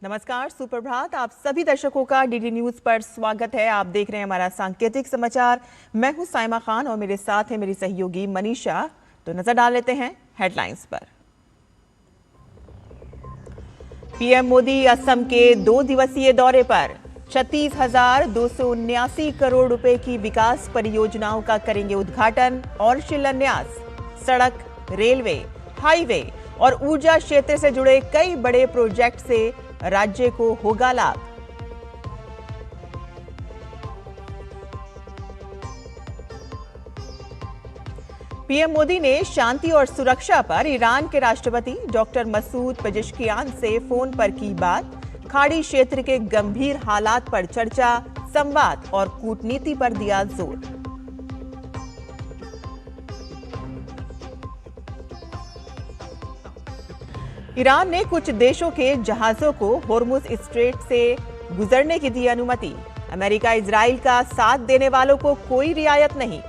नमस्कार, सुप्रभात। आप सभी दर्शकों का डीडी न्यूज पर स्वागत है। आप देख रहे हैं हमारा सांकेतिक समाचार। मैं हूं साइमा खान और मेरे साथ है मेरी सहयोगी मनीषा। तो नजर डाल लेते हैं हेडलाइंस पर। पीएम मोदी असम के 2 दिवसीय दौरे पर 36,279 करोड़ रुपए की विकास परियोजनाओं का करेंगे उद्घाटन और शिलान्यास। सड़क, रेलवे, हाईवे और ऊर्जा क्षेत्र से जुड़े कई बड़े प्रोजेक्ट से राज्य को होगा लाभ। पीएम मोदी ने शांति और सुरक्षा पर ईरान के राष्ट्रपति डॉक्टर मसूद पेजेश्कियान से फोन पर की बात। खाड़ी क्षेत्र के गंभीर हालात पर चर्चा, संवाद और कूटनीति पर दिया जोर। ईरान ने कुछ देशों के जहाजों को होर्मुज स्ट्रेट से गुजरने की दी अनुमति। अमेरिका इजराइल का साथ देने वालों को कोई रियायत नहीं।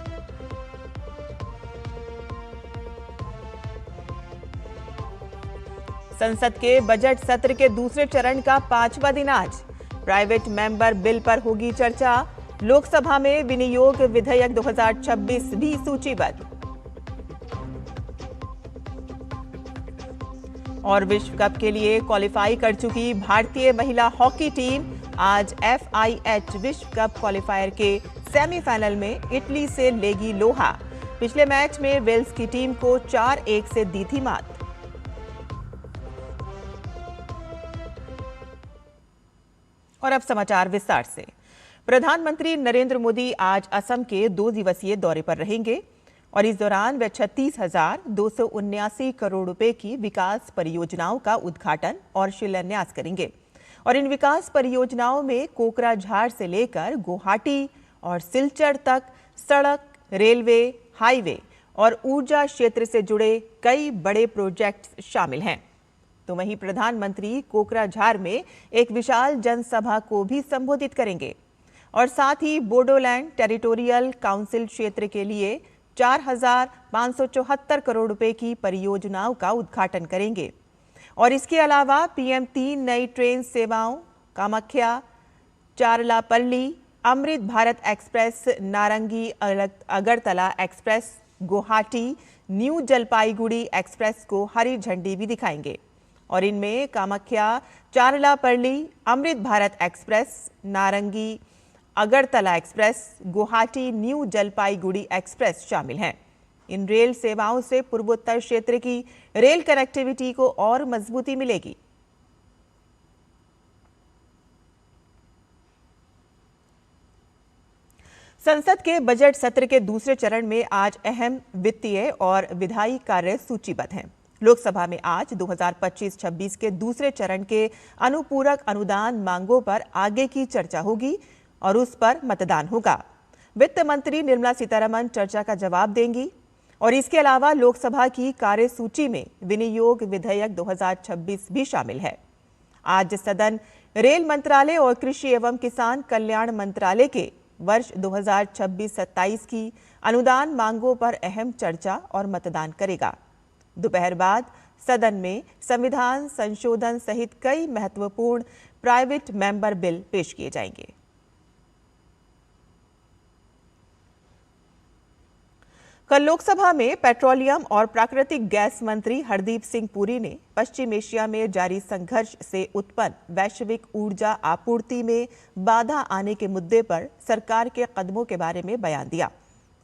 संसद के बजट सत्र के दूसरे चरण का 5वां दिन आज। प्राइवेट मेंबर बिल पर होगी चर्चा। लोकसभा में विनियोग विधेयक 2026 भी सूचीबद्ध। और विश्व कप के लिए क्वालिफाई कर चुकी भारतीय महिला हॉकी टीम आज FIH विश्व कप क्वालिफायर के सेमीफाइनल में इटली से लेगी लोहा। पिछले मैच में वेल्स की टीम को 4-1 से दी थी मात। और अब समाचार विस्तार से। प्रधानमंत्री नरेंद्र मोदी आज असम के 2 दिवसीय दौरे पर रहेंगे और इस दौरान वे 36,279 करोड़ रुपए की विकास परियोजनाओं का उद्घाटन और शिलान्यास करेंगे। और इन विकास परियोजनाओं में कोकराझार से लेकर गुवाहाटी और सिलचर तक सड़क, रेलवे, हाईवे और ऊर्जा क्षेत्र से जुड़े कई बड़े प्रोजेक्ट्स शामिल हैं। तो वहीं प्रधानमंत्री कोकराझार में एक विशाल जनसभा को भी संबोधित करेंगे और साथ ही बोडोलैंड टेरिटोरियल काउंसिल क्षेत्र के लिए 4,574 करोड़ रुपए की परियोजनाओं का उद्घाटन करेंगे। और इसके अलावा पीएम 3 नई ट्रेन सेवाओं कामाख्या, चारलापल्ली, अमृत भारत एक्सप्रेस, नारंगी Agartala express, Guwahati new Jalpaiguri express को हरी झंडी भी दिखाएंगे। और इनमें कामाख्या, चारलापल्ली, अमृत भारत एक्सप्रेस, नारंगी Agartala express, Guwahati new Jalpaiguri express शामिल हैं। इन रेल सेवाओं से पूर्वोत्तर क्षेत्र की रेल कनेक्टिविटी को और मजबूती मिलेगी। संसद के बजट सत्र के दूसरे चरण में आज अहम वित्तीय और विधायी कार्य सूचीबद्ध हैं। लोकसभा में आज 2025-26 के दूसरे चरण के अनुपूरक अनुदान मांगों पर आगे की चर्चा होगी और उस पर मतदान होगा। वित्त मंत्री निर्मला सीतारमण चर्चा का जवाब देंगी। और इसके अलावा लोकसभा की कार्यसूची में विनियोग विधेयक 2026 भी शामिल है। आज सदन रेल मंत्रालय और कृषि एवं किसान कल्याण मंत्रालय के वर्ष 2026-27 की अनुदान मांगों पर अहम चर्चा और मतदान करेगा। दोपहर बाद सदन में संविधान संशोधन सहित कई महत्वपूर्ण प्राइवेट मेंबर बिल पेश किए जाएंगे। कल लोकसभा में पेट्रोलियम और प्राकृतिक गैस मंत्री हरदीप सिंह पुरी ने पश्चिम एशिया में जारी संघर्ष से उत्पन्न वैश्विक ऊर्जा आपूर्ति में बाधा आने के मुद्दे पर सरकार के कदमों के बारे में बयान दिया।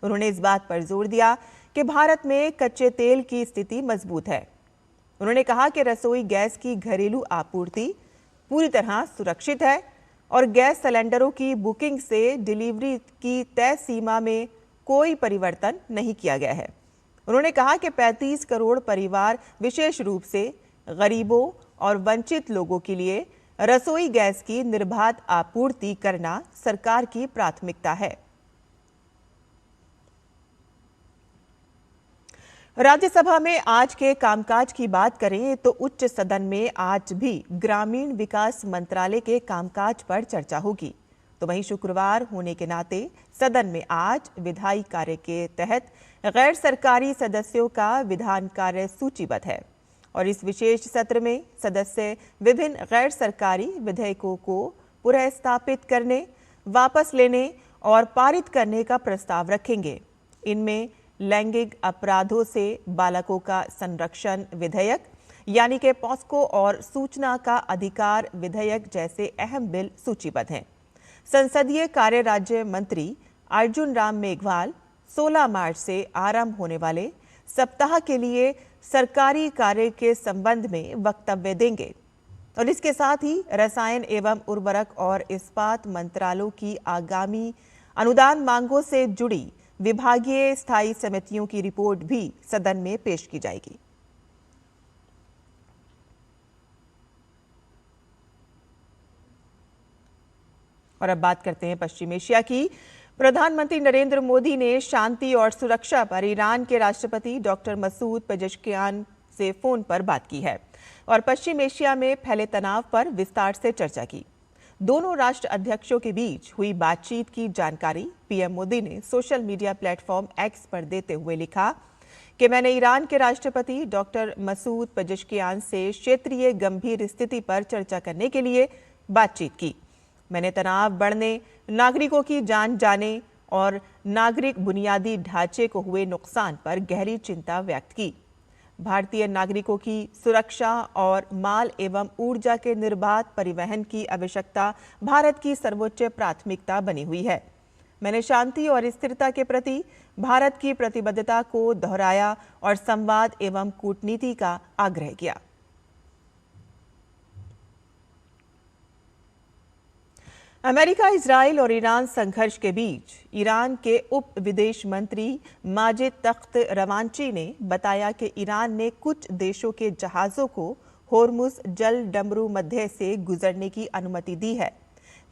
उन्होंने इस बात पर जोर दिया कि भारत में कच्चे तेल की स्थिति मजबूत है। उन्होंने कहा कि रसोई गैस की घरेलू आपूर्ति पूरी तरह सुरक्षित है और गैस सिलेंडरों की बुकिंग से डिलीवरी की तय सीमा में कोई परिवर्तन नहीं किया गया है। उन्होंने कहा कि 35 करोड़ परिवार विशेष रूप से गरीबों और वंचित लोगों के लिए रसोई गैस की निर्बाध आपूर्ति करना सरकार की प्राथमिकता है। राज्यसभा में आज के कामकाज की बात करें तो उच्च सदन में आज भी ग्रामीण विकास मंत्रालय के कामकाज पर चर्चा होगी। तो वहीं शुक्रवार होने के नाते सदन में आज विधायी कार्य के तहत गैर सरकारी सदस्यों का विधान कार्य सूचीबद्ध है। और इस विशेष सत्र में सदस्य विभिन्न गैर सरकारी विधेयकों को पुनर्स्थापित करने, वापस लेने और पारित करने का प्रस्ताव रखेंगे। इनमें लैंगिक अपराधों से बालकों का संरक्षण विधेयक यानी कि पॉस्को और सूचना का अधिकार विधेयक जैसे अहम बिल सूचीबद्ध हैं। संसदीय कार्य राज्य मंत्री अर्जुन राम मेघवाल 16 मार्च से आरंभ होने वाले सप्ताह के लिए सरकारी कार्य के संबंध में वक्तव्य देंगे और इसके साथ ही रसायन एवं उर्वरक और इस्पात मंत्रालयों की आगामी अनुदान मांगों से जुड़ी विभागीय स्थायी समितियों की रिपोर्ट भी सदन में पेश की जाएगी। और अब बात करते हैं पश्चिम एशिया की। प्रधानमंत्री नरेंद्र मोदी ने शांति और सुरक्षा पर ईरान के राष्ट्रपति डॉक्टर मसूद पेजेश्कियान से फोन पर बात की है और पश्चिम एशिया में फैले तनाव पर विस्तार से चर्चा की। दोनों राष्ट्र अध्यक्षों के बीच हुई बातचीत की जानकारी पीएम मोदी ने सोशल मीडिया प्लेटफॉर्म एक्स पर देते हुए लिखा कि मैंने ईरान के राष्ट्रपति डॉक्टर मसूद पेजेश्कियान से क्षेत्रीय गंभीर स्थिति पर चर्चा करने के लिए बातचीत की। मैंने तनाव बढ़ने, नागरिकों की जान जाने और नागरिक बुनियादी ढांचे को हुए नुकसान पर गहरी चिंता व्यक्त की। भारतीय नागरिकों की सुरक्षा और माल एवं ऊर्जा के निर्बाध परिवहन की आवश्यकता भारत की सर्वोच्च प्राथमिकता बनी हुई है। मैंने शांति और स्थिरता के प्रति भारत की प्रतिबद्धता को दोहराया और संवाद एवं कूटनीति का आग्रह किया। अमेरिका, इजराइल और ईरान संघर्ष के बीच ईरान के उप विदेश मंत्री माजिद तख्त रवांची ने बताया कि ईरान ने कुछ देशों के जहाज़ों को होर्मुज जल डमरू मध्य से गुजरने की अनुमति दी है।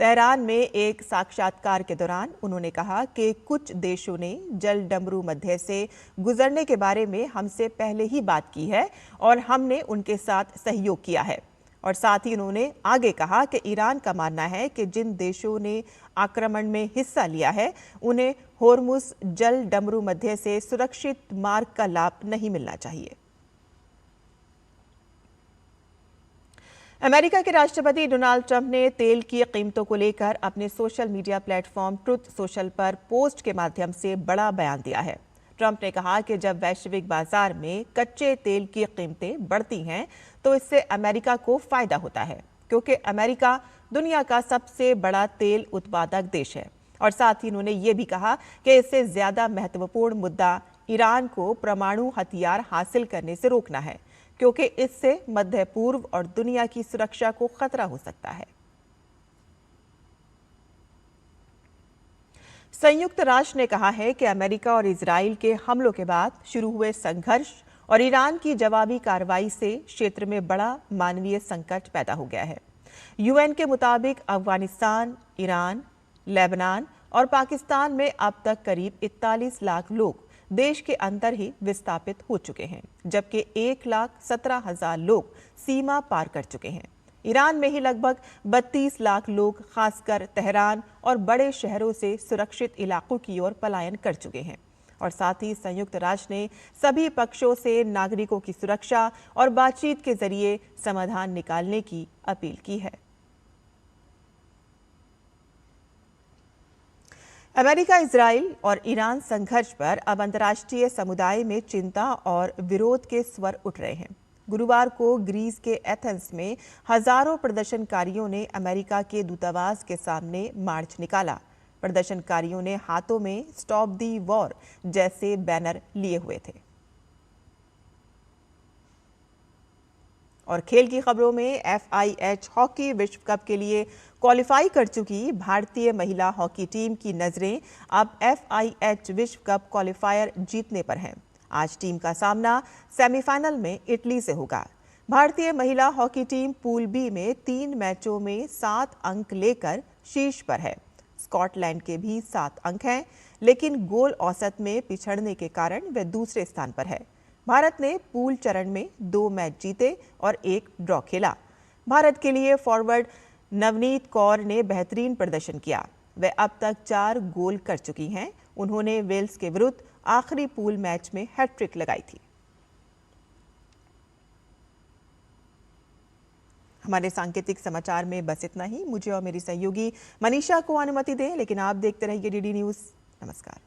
तेहरान में एक साक्षात्कार के दौरान उन्होंने कहा कि कुछ देशों ने जल डमरू मध्य से गुजरने के बारे में हमसे पहले ही बात की है और हमने उनके साथ सहयोग किया है। और साथ ही उन्होंने आगे कहा कि ईरान का मानना है कि जिन देशों ने आक्रमण में हिस्सा लिया है उन्हें होर्मुज जल डमरू मध्य से सुरक्षित मार्ग का लाभ नहीं मिलना चाहिए। अमेरिका के राष्ट्रपति डोनाल्ड ट्रंप ने तेल की कीमतों को लेकर अपने social media platform truth social पर पोस्ट के माध्यम से बड़ा बयान दिया है। ट्रंप ने कहा कि जब वैश्विक बाजार में कच्चे तेल की कीमतें बढ़ती हैं तो इससे अमेरिका को फायदा होता है, क्योंकि अमेरिका दुनिया का सबसे बड़ा तेल उत्पादक देश है। और साथ ही उन्होंने ये भी कहा कि इससे ज्यादा महत्वपूर्ण मुद्दा ईरान को परमाणु हथियार हासिल करने से रोकना है, क्योंकि इससे मध्य पूर्व और दुनिया की सुरक्षा को खतरा हो सकता है। संयुक्त राष्ट्र ने कहा है कि अमेरिका और इजराइल के हमलों के बाद शुरू हुए संघर्ष और ईरान की जवाबी कार्रवाई से क्षेत्र में बड़ा मानवीय संकट पैदा हो गया है। यूएन के मुताबिक अफगानिस्तान, ईरान, लेबनान और पाकिस्तान में अब तक करीब 41 लाख लोग देश के अंदर ही विस्थापित हो चुके हैं, जबकि 1,17,000 लोग सीमा पार कर चुके हैं। ईरान में ही लगभग 32 लाख लोग खासकर तेहरान और बड़े शहरों से सुरक्षित इलाकों की ओर पलायन कर चुके हैं। और साथ ही संयुक्त राष्ट्र ने सभी पक्षों से नागरिकों की सुरक्षा और बातचीत के जरिए समाधान निकालने की अपील की है। अमेरिका, इजराइल और ईरान संघर्ष पर अब अंतर्राष्ट्रीय समुदाय में चिंता और विरोध के स्वर उठ रहे हैं। गुरुवार को ग्रीस के एथेंस में हजारों प्रदर्शनकारियों ने अमेरिका के दूतावास के सामने मार्च निकाला। प्रदर्शनकारियों ने हाथों में स्टॉप दी वॉर जैसे बैनर लिए हुए थे। और खेल की खबरों में FIH हॉकी विश्व कप के लिए क्वालिफाई कर चुकी भारतीय महिला हॉकी टीम की नजरें अब FIH विश्व कप क्वालिफायर जीतने पर हैं। आज टीम का सामना सेमीफाइनल में इटली से होगा। भारतीय महिला हॉकी टीम पूल बी में 3 मैचों में 7 अंक लेकर शीर्ष पर है। स्कॉटलैंड के भी 7 अंक हैं, लेकिन गोल औसत में पिछड़ने के कारण वे दूसरे स्थान पर है। भारत ने पूल चरण में 2 मैच जीते और 1 ड्रॉ खेला। भारत के लिए फॉरवर्ड नवनीत कौर ने बेहतरीन प्रदर्शन किया। वे अब तक 4 गोल कर चुकी हैं। उन्होंने वेल्स के विरुद्ध आखिरी पूल मैच में हैट्रिक लगाई थी। हमारे सांकेतिक समाचार में बस इतना ही। मुझे और मेरी सहयोगी मनीषा को अनुमति दें, लेकिन आप देखते रहिए डीडी न्यूज़। नमस्कार।